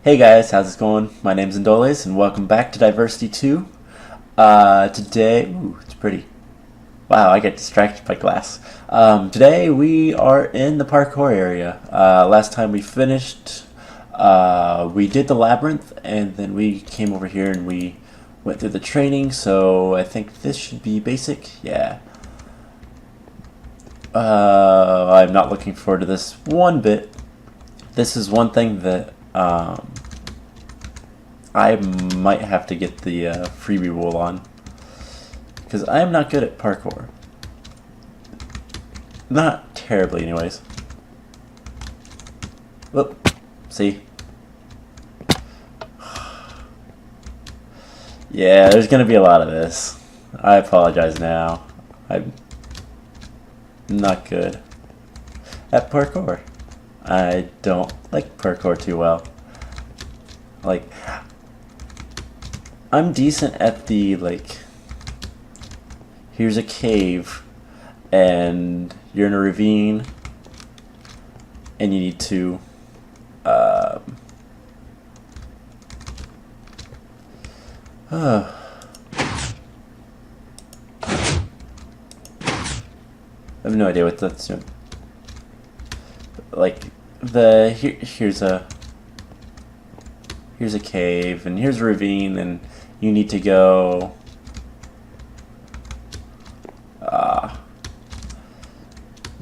Hey guys, how's it going? My name's Indoles, and welcome back to Diversity 2. Today, ooh, it's pretty. Wow, I get distracted by glass. Today we are in the parkour area. Last time we finished, we did the labyrinth, and then we came over here and we went through the training, so I think this should be basic. Yeah. I'm not looking forward to this one bit. This is one thing that I might have to get the freebie rule on, because I am not good at parkour. Not terribly, anyways. Whoop. See? Yeah, there's gonna be a lot of this. I apologize now. I'm not good at parkour. I don't like parkour too well. Like, I'm decent at the, like, here's a cave and you're in a ravine and you need to I have no idea what that's doing. Like, here's a cave and here's a ravine and you need to go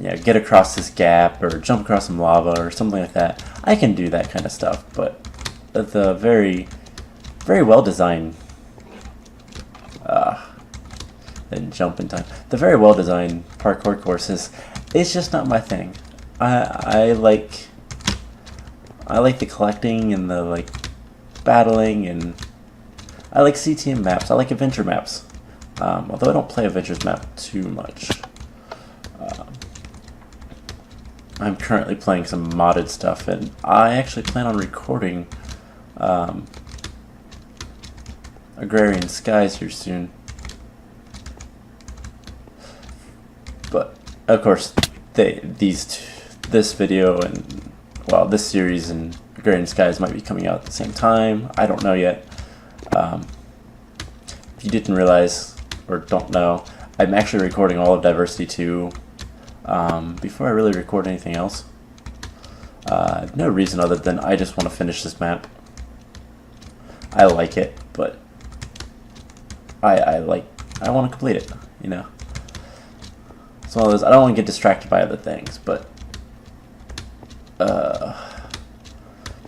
yeah, get across this gap or jump across some lava or something like that. I can do that kind of stuff, but the very well designed and jump in time. The very well designed parkour courses, it's just not my thing. I like the collecting and the like battling, and I like CTM maps. I like adventure maps. Although I don't play adventures map too much. I'm currently playing some modded stuff, and I actually plan on recording Agrarian Skies here soon. But of course, this video and, well, this series and Agrarian Skies might be coming out at the same time. I don't know yet. If you didn't realize or don't know, I'm actually recording all of Diversity 2 before I really record anything else. No reason other than I just want to finish this map. I like it, but I want to complete it, you know. It's one of those, I don't want to get distracted by other things, but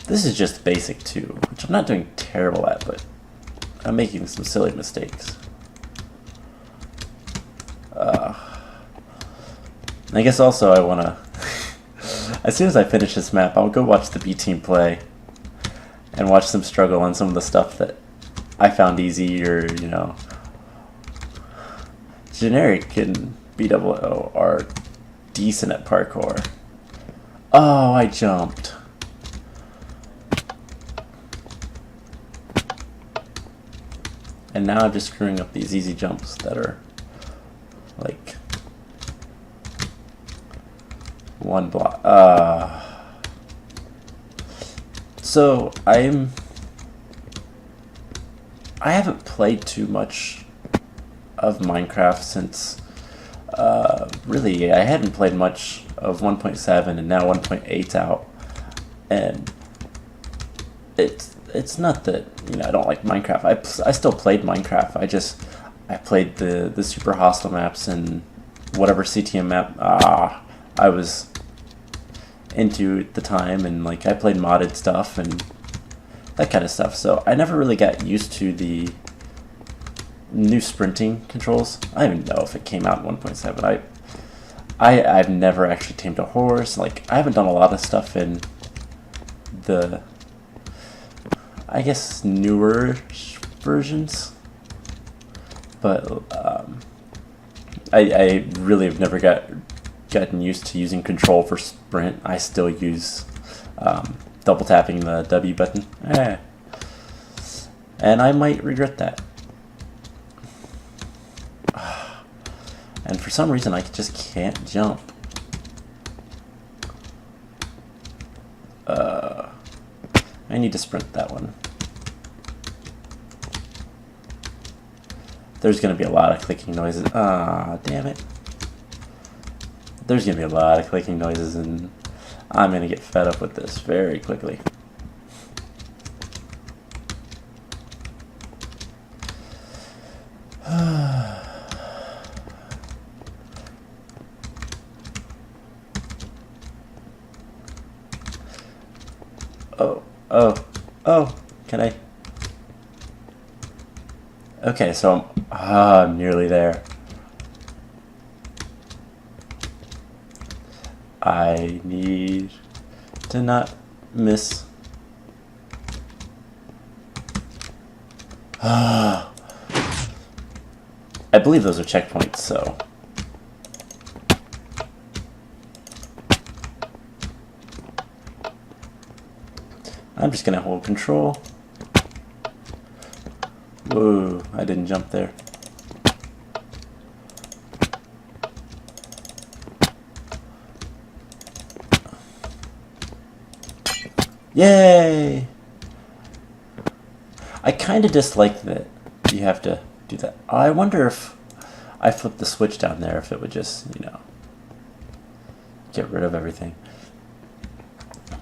this is just basic too, which I'm not doing terrible at, but I'm making some silly mistakes. I guess also I want to, as soon as I finish this map, I'll go watch the B team play and watch them struggle on some of the stuff that I found easy, or, you know, Generic and BOO are decent at parkour. Oh, I jumped. And now I'm just screwing up these easy jumps that are like one block. So I haven't played too much of Minecraft since really I hadn't played much of 1.7, and now 1.8's out, and it's not that, you know, I don't like Minecraft. I still played Minecraft. I played the super hostile maps and whatever CTM map I was into at the time, and like I played modded stuff and that kind of stuff. So I never really got used to the new sprinting controls. I don't even know if it came out in 1.7. I've never actually tamed a horse. Like, I haven't done a lot of stuff in the, I guess, newer versions, but I really have never gotten used to using control for sprint. I still use double tapping the W button, and I might regret that. And for some reason I just can't jump. I need to sprint that one. There's going to be a lot of clicking noises. Ah, damn it. There's going to be a lot of clicking noises, and I'm going to get fed up with this very quickly. Oh, can I? Okay, so I'm nearly there. I need to not miss. I believe those are checkpoints, so. I'm just gonna hold control. Whoa, I didn't jump there. Yay! I kind of dislike that you have to do that. I wonder if I flipped the switch down there, if it would just, you know, get rid of everything.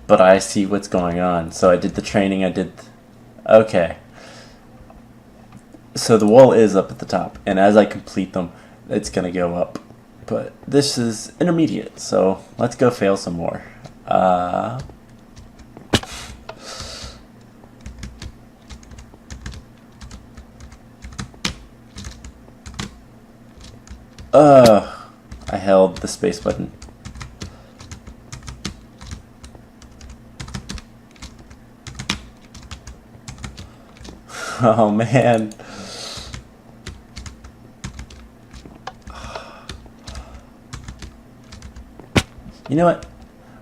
But I see what's going on. So I did the training, okay. So the wall is up at the top, and as I complete them, it's gonna go up. But this is intermediate, so let's go fail some more. I held the space button. Oh man. You know what?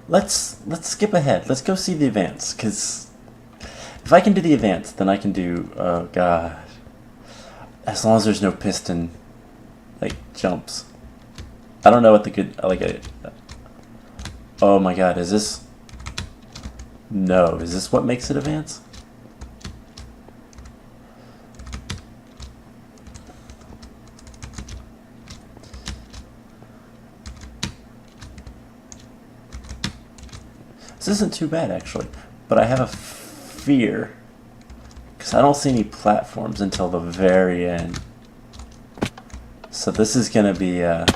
Let's skip ahead. Let's go see the advance, because if I can do the advance, then I can do, oh god. As long as there's no piston like jumps. I don't know what the good oh my god, is this? No, is this what makes it advance? This isn't too bad actually, but I have a fear because I don't see any platforms until the very end. So this is going to be an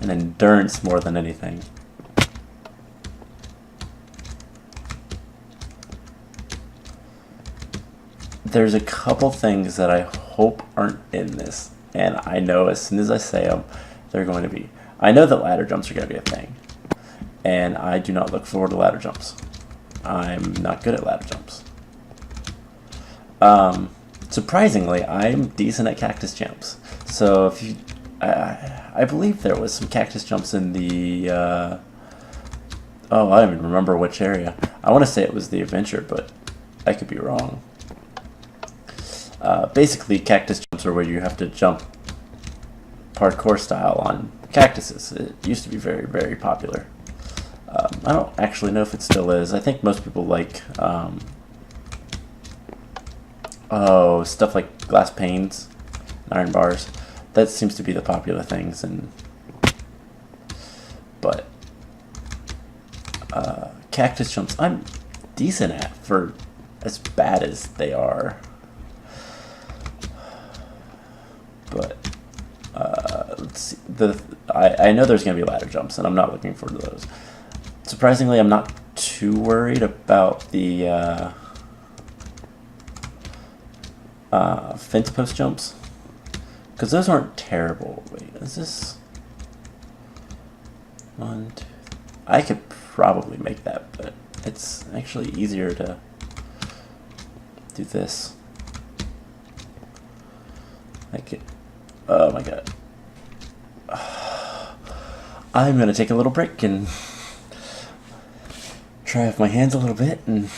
endurance more than anything. There's a couple things that I hope aren't in this, and I know as soon as I say them, they're going to be. I know that ladder jumps are going to be a thing, and I do not look forward to ladder jumps. I'm not good at ladder jumps. Surprisingly, I'm decent at cactus jumps. So if you, I believe there was some cactus jumps in the, oh, I don't even remember which area. I want to say it was the adventure, but I could be wrong. Basically, cactus jumps are where you have to jump parkour style on cactuses. It used to be very, very popular. I don't actually know if it still is. I think most people like, oh, stuff like glass panes, and iron bars. That seems to be the popular things, but cactus jumps I'm decent at for as bad as they are. But let's see. I know there's going to be ladder jumps, and I'm not looking forward to those. Surprisingly, I'm not too worried about the fence post jumps, because those aren't terrible. Wait, is this one, two? I could probably make that, but it's actually easier to do this. I could. Oh my god. I'm gonna take a little break and try with my hands a little bit, and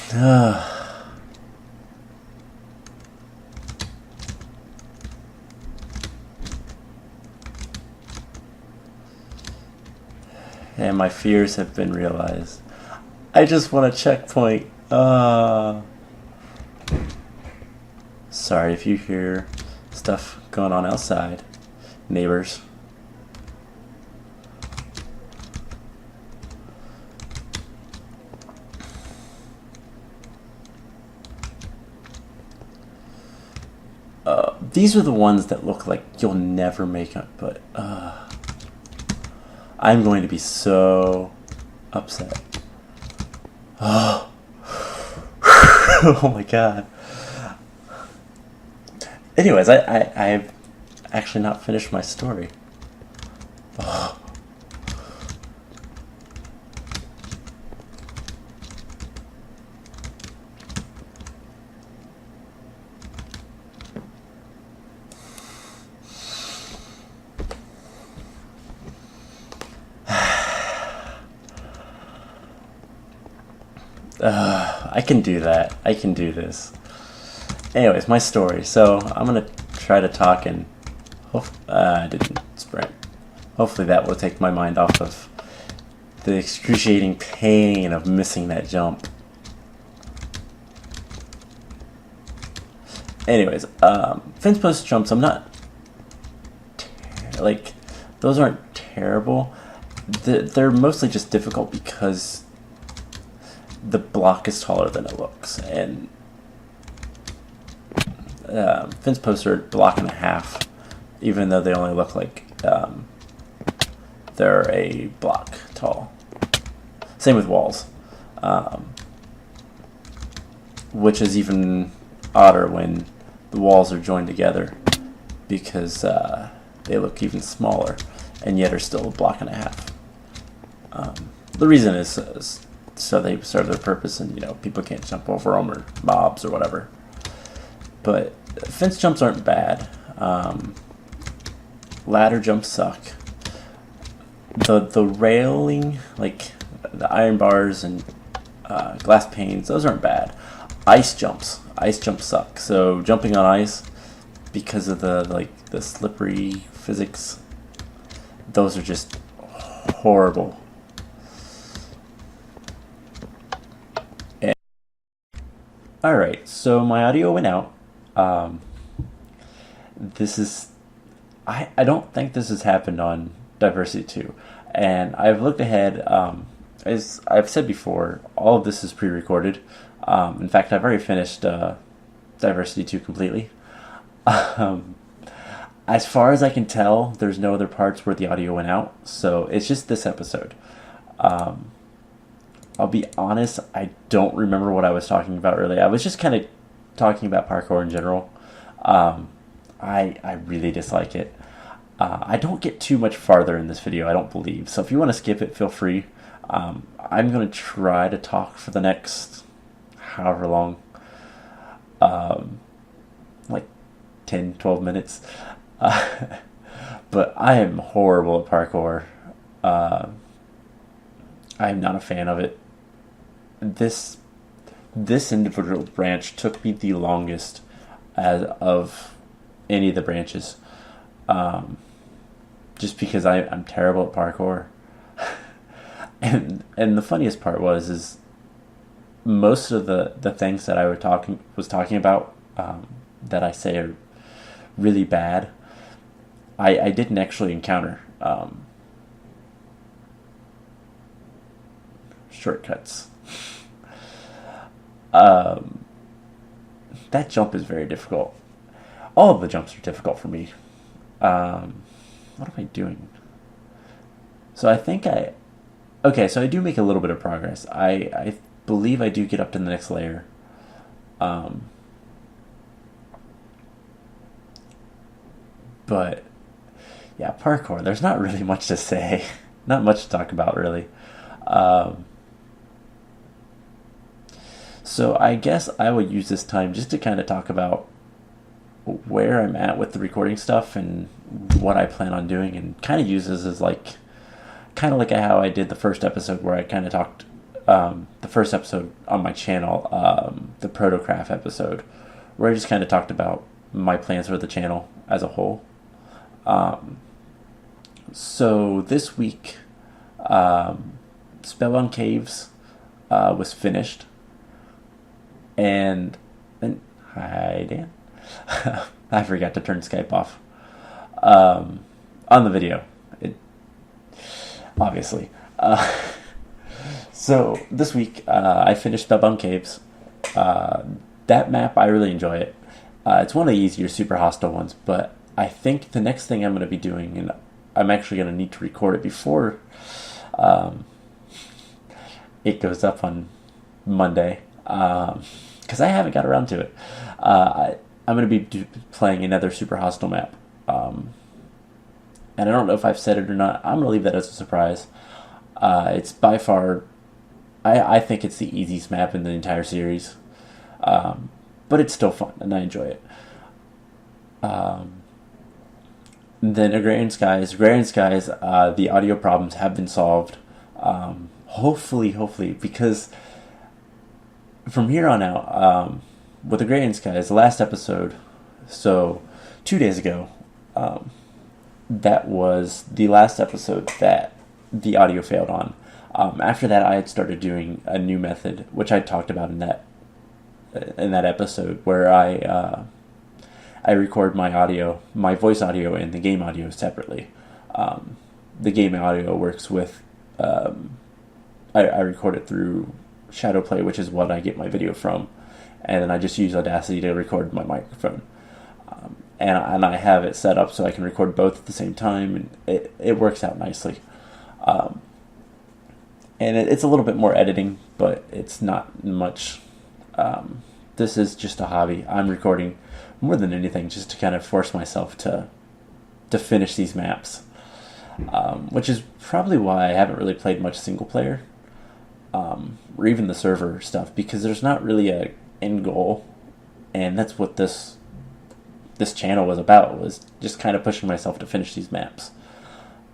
and my fears have been realized. I just want a checkpoint. Sorry if you hear stuff going on outside. Neighbors. These are the ones that look like you'll never make up, but I'm going to be so upset. Oh, oh my god. Anyways, I've actually not finished my story. Oh. I can do that. I can do this. Anyways, my story. So I'm gonna try to talk and I didn't sprint. Hopefully that will take my mind off of the excruciating pain of missing that jump. Anyways, fence post jumps. I'm not like those aren't terrible. They're mostly just difficult because the block is taller than it looks, and fence posts are a block and a half, even though they only look like they're a block tall. Same with walls, which is even odder when the walls are joined together, because they look even smaller and yet are still a block and a half. The reason is so they serve their purpose, and people can't jump over them or mobs or whatever. But fence jumps aren't bad. Ladder jumps suck. The railing, like the iron bars and glass panes, those aren't bad. Ice jumps suck. So jumping on ice, because of the slippery physics, those are just horrible. Alright, so my audio went out. This is... I don't think this has happened on Diversity 2. And I've looked ahead. As I've said before, all of this is pre-recorded. In fact, I've already finished Diversity 2 completely. As far as I can tell, there's no other parts where the audio went out. So it's just this episode. I'll be honest, I don't remember what I was talking about earlier. I was just kind of talking about parkour in general. I really dislike it. I don't get too much farther in this video, I don't believe. So if you want to skip it, feel free. I'm going to try to talk for the next however long. Like 10, 12 minutes. But I am horrible at parkour. I'm not a fan of it. This individual branch took me the longest of any of the branches, just because I'm terrible at parkour. and the funniest part was most of the things that I was talking about that I say are really bad, I didn't actually encounter. Shortcuts. That jump is very difficult. All of the jumps are difficult for me. What am I doing? So I think okay, so I do make a little bit of progress. I believe I do get up to the next layer. But yeah, parkour, there's not really much to say. Not much to talk about, really. So I guess I would use this time just to kind of talk about where I'm at with the recording stuff and what I plan on doing, and kind of use this as kind of like how I did the first episode, where I kind of talked, the first episode on my channel, the Protocraft episode, where I just kind of talked about my plans for the channel as a whole. So this week, Spellbound Caves, was finished, and hi Dan, I forgot to turn Skype off on the video. Obviously. So this week I finished Spellbound Caves. That map, I really enjoy it. It's one of the easier super hostile ones, but I think the next thing I'm going to be doing, and I'm actually going to need to record it before it goes up on Monday, because I haven't got around to it. I'm going to be playing another super hostile map. And I don't know if I've said it or not. I'm going to leave that as a surprise. It's by far, I think it's the easiest map in the entire series. But it's still fun, and I enjoy it. Then Agrarian Skies. Agrarian Skies, the audio problems have been solved. Hopefully, because from here on out, with Agrarian Skies, the last episode, so 2 days ago, that was the last episode that the audio failed on. After that, I had started doing a new method, which I talked about in that episode, where I record my audio, my voice audio, and the game audio separately. The game audio works with I record it through Shadowplay, which is what I get my video from, and then I just use Audacity to record my microphone. And I have it set up so I can record both at the same time, and it works out nicely. And it's a little bit more editing, but it's not much. This is just a hobby. I'm recording more than anything just to kind of force myself to finish these maps, which is probably why I haven't really played much single player, or even the server stuff, because there's not really a end goal, and that's what this channel was about, was just kind of pushing myself to finish these maps.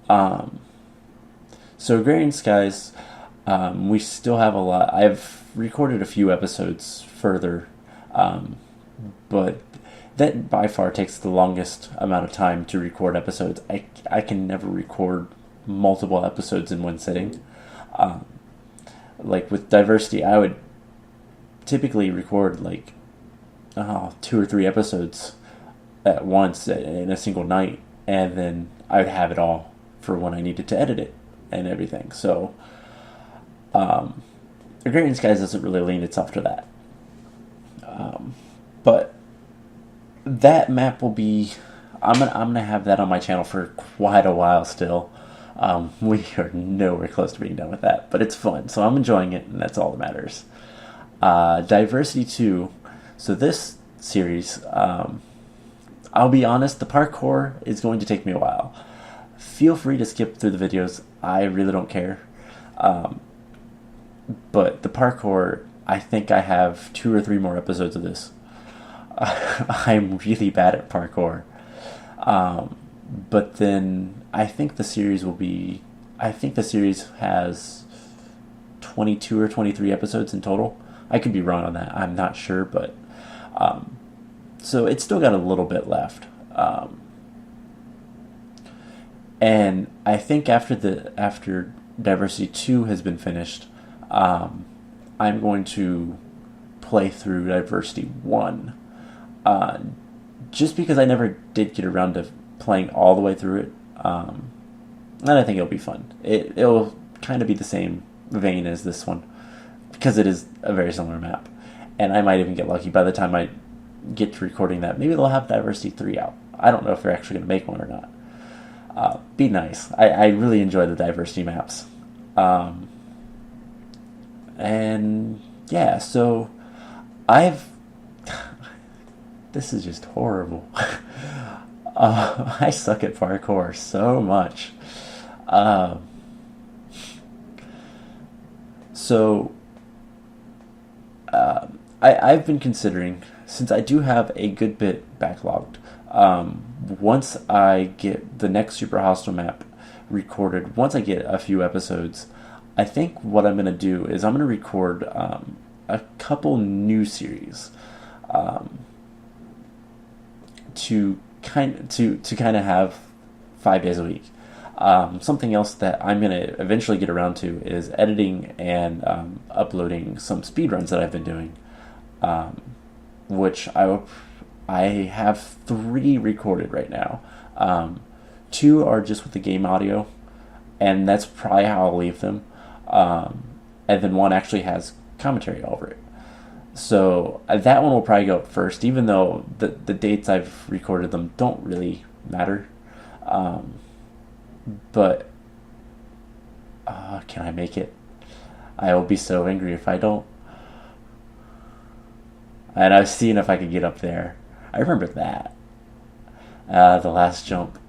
So Agrarian Skies, we still have a lot. I've recorded a few episodes further, but that by far takes the longest amount of time to record episodes. I can never record multiple episodes in one sitting. Like with Diversity, I would typically record like 2 or 3 episodes at once in a single night, and then I would have it all for when I needed to edit it and everything. So Agrarian Skies doesn't really lean itself to that. But that map will be, I'm gonna have that on my channel for quite a while still. We are nowhere close to being done with that, but it's fun, so I'm enjoying it, and that's all that matters. Diversity 2. So this series, I'll be honest, the parkour is going to take me a while. Feel free to skip through the videos. I really don't care. But the parkour, I think I have 2 or 3 more episodes of this. I'm really bad at parkour. But then I think the series has 22 or 23 episodes in total. I could be wrong on that. I'm not sure, but so it's still got a little bit left. And I think after Diversity 2 has been finished, I'm going to play through Diversity 1. Just because I never did get around to playing all the way through it. And I think it'll be fun. It'll kind of be the same vein as this one, because it is a very similar map. And I might even get lucky by the time I get to recording that. Maybe they'll have Diversity 3 out. I don't know if they're actually going to make one or not. Be nice. I really enjoy the Diversity maps. And yeah, so this is just horrible. I suck at parkour so much. I've been considering, since I do have a good bit backlogged, once I get the next Super Hostile map recorded, once I get a few episodes, I think what I'm going to do is I'm going to record a couple new series to kind of have 5 days a week. Something else that I'm going to eventually get around to is editing and uploading some speedruns that I've been doing, which I have 3 recorded right now. 2 are just with the game audio, and that's probably how I'll leave them. And then 1 actually has commentary over it. So that one will probably go up first, even though the dates I've recorded them don't really matter. But can I make it? I will be so angry if I don't. And I was seeing if I could get up there. I remember that. The last jump.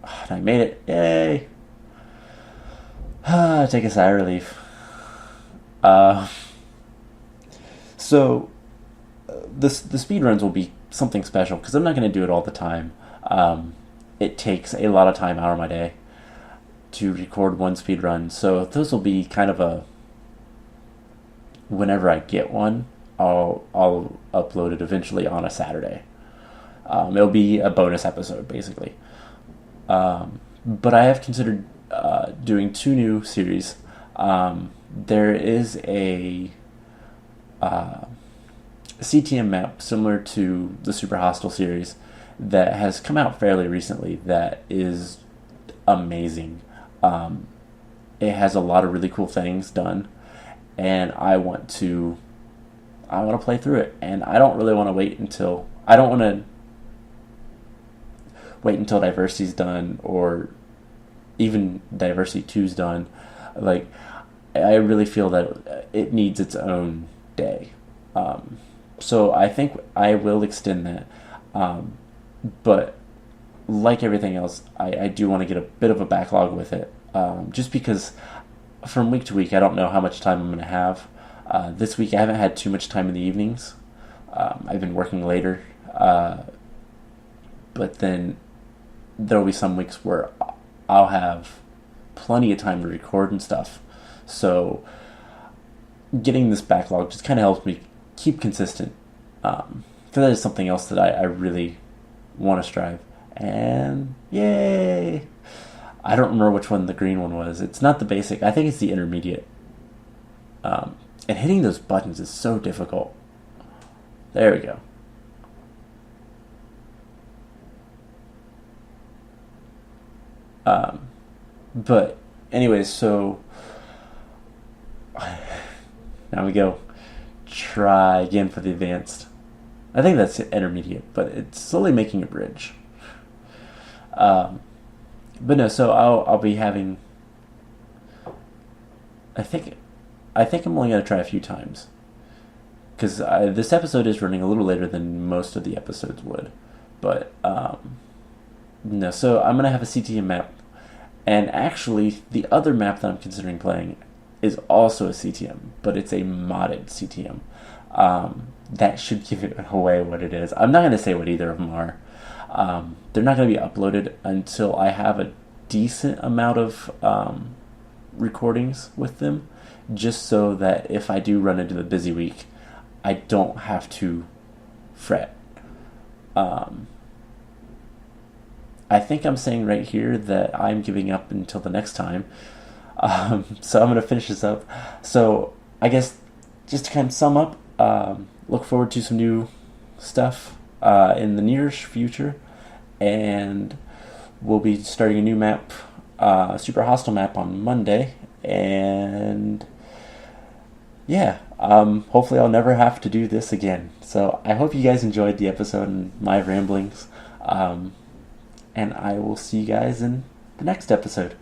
And I made it. Yay! Take a sigh of relief. So the speedruns will be something special because I'm not going to do it all the time. It takes a lot of time out of my day to record one speedrun, so those will be kind of a whenever I get one, I'll upload it eventually on a Saturday. It'll be a bonus episode basically. But I have considered doing 2 new series. There is a CTM map similar to the Super Hostile series that has come out fairly recently that is amazing. It has a lot of really cool things done, and I want to play through it, and I don't want to wait until Diversity's done, or even Diversity 2's done. Like, I really feel that it needs its own day. So I think I will extend that. But like everything else, I do want to get a bit of a backlog with it. Just because from week to week, I don't know how much time I'm going to have. This week I haven't had too much time in the evenings. I've been working later. But then there'll be some weeks where I'll have plenty of time to record and stuff. So getting this backlog just kind of helps me keep consistent. So that is something else that I really want to strive. And yay! I don't remember which one the green one was. It's not the basic. I think it's the intermediate. And hitting those buttons is so difficult. There we go. But anyways, so now we go. Try again for the advanced. I think that's intermediate, but it's slowly making a bridge. But no, so I'll be having. I think I'm only gonna try a few times, because this episode is running a little later than most of the episodes would. But no, so I'm gonna have a CTM map, and actually the other map that I'm considering playing is also a CTM, but it's a modded CTM. That should give it away what it is. I'm not going to say what either of them are. They're not going to be uploaded until I have a decent amount of recordings with them, just so that if I do run into the busy week, I don't have to fret. I think I'm saying right here that I'm giving up until the next time. So I'm going to finish this up. So I guess just to kind of sum up, look forward to some new stuff in the near-ish future, and we'll be starting a new map, Super Hostile map on Monday, and yeah, hopefully I'll never have to do this again. So I hope you guys enjoyed the episode and my ramblings, and I will see you guys in the next episode.